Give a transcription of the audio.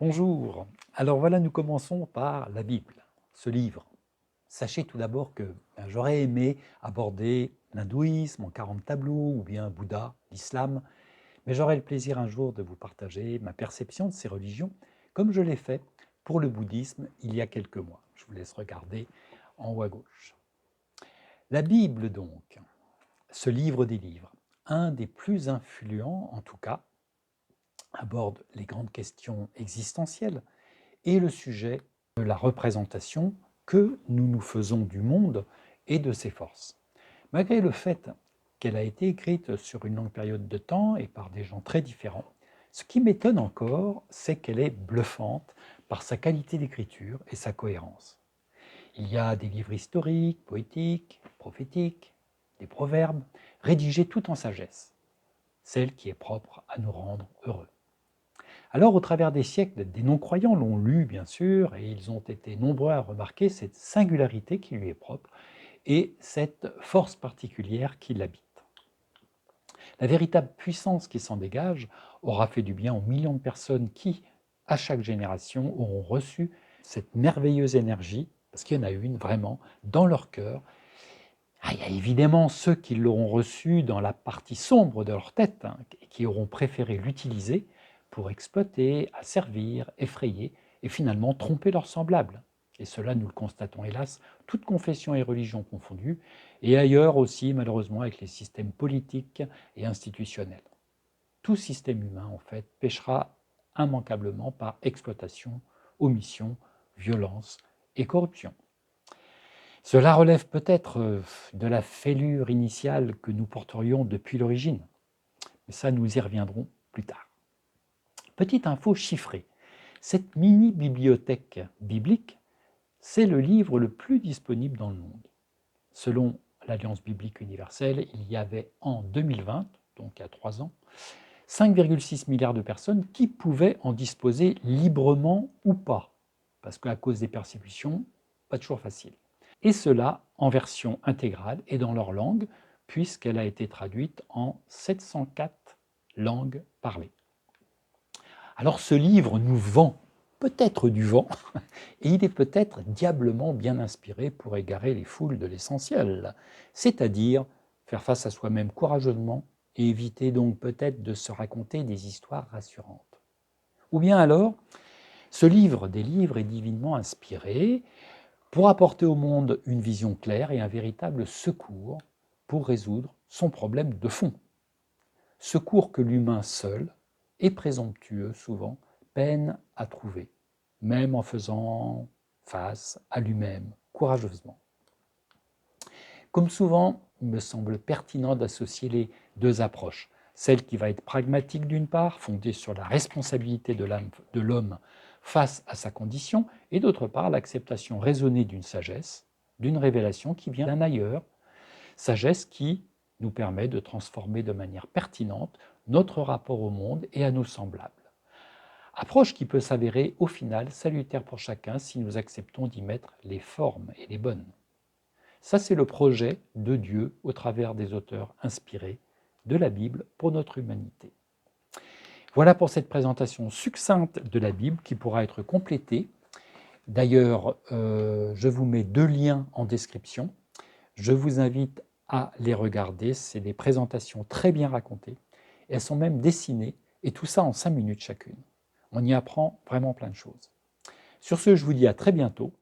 Bonjour. Alors voilà, nous commençons par la Bible, ce livre. Sachez tout d'abord que j'aurais aimé aborder l'hindouisme en 40 tableaux ou bien Bouddha, l'islam, mais j'aurai le plaisir un jour de vous partager ma perception de ces religions, comme je l'ai fait pour le bouddhisme il y a quelques mois. Je vous laisse regarder en haut à gauche. La Bible donc, ce livre des livres, un des plus influents en tout cas, aborde les grandes questions existentielles et le sujet de la représentation que nous nous faisons du monde et de ses forces. Malgré le fait qu'elle a été écrite sur une longue période de temps et par des gens très différents, ce qui m'étonne encore, c'est qu'elle est bluffante par sa qualité d'écriture et sa cohérence. Il y a des livres historiques, poétiques, prophétiques, des proverbes, rédigés tout en sagesse, celle qui est propre à nous rendre heureux. Alors, au travers des siècles, des non-croyants l'ont lu, bien sûr, et ils ont été nombreux à remarquer cette singularité qui lui est propre et cette force particulière qui l'habite. La véritable puissance qui s'en dégage aura fait du bien aux millions de personnes qui, à chaque génération, auront reçu cette merveilleuse énergie, parce qu'il y en a une vraiment, dans leur cœur. Il y a évidemment ceux qui l'auront reçue dans la partie sombre de leur tête, et qui auront préféré l'utiliser pour exploiter, asservir, effrayer et finalement tromper leurs semblables. Et cela, nous le constatons hélas, toutes confessions et religions confondues, et ailleurs aussi, malheureusement, avec les systèmes politiques et institutionnels. Tout système humain, en fait, péchera immanquablement par exploitation, omission, violence et corruption. Cela relève peut-être de la fêlure initiale que nous porterions depuis l'origine, mais ça, nous y reviendrons plus tard. Petite info chiffrée, cette mini-bibliothèque biblique, c'est le livre le plus disponible dans le monde. Selon l'Alliance biblique universelle, il y avait en 2020, donc il y a 3 ans, 5,6 milliards de personnes qui pouvaient en disposer librement ou pas, parce qu'à cause des persécutions, pas toujours facile. Et cela en version intégrale et dans leur langue, puisqu'elle a été traduite en 704 langues parlées. Alors ce livre nous vend peut-être du vent, et il est peut-être diablement bien inspiré pour égarer les foules de l'essentiel, c'est-à-dire faire face à soi-même courageusement et éviter donc peut-être de se raconter des histoires rassurantes. Ou bien alors, ce livre des livres est divinement inspiré pour apporter au monde une vision claire et un véritable secours pour résoudre son problème de fond. Secours que l'humain seul, et présomptueux souvent, peine à trouver, même en faisant face à lui-même courageusement. Comme souvent, il me semble pertinent d'associer les deux approches. Celle qui va être pragmatique d'une part, fondée sur la responsabilité de l'homme face à sa condition, et d'autre part l'acceptation raisonnée d'une sagesse, d'une révélation qui vient d'un ailleurs, sagesse qui nous permet de transformer de manière pertinente notre rapport au monde et à nos semblables. Approche qui peut s'avérer au final salutaire pour chacun si nous acceptons d'y mettre les formes et les bonnes. Ça, c'est le projet de Dieu au travers des auteurs inspirés de la Bible pour notre humanité. Voilà pour cette présentation succincte de la Bible qui pourra être complétée. D'ailleurs, je vous mets 2 liens en description. Je vous invite à les regarder. C'est des présentations très bien racontées. Elles sont même dessinées, et tout ça en 5 minutes chacune. On y apprend vraiment plein de choses. Sur ce, je vous dis à très bientôt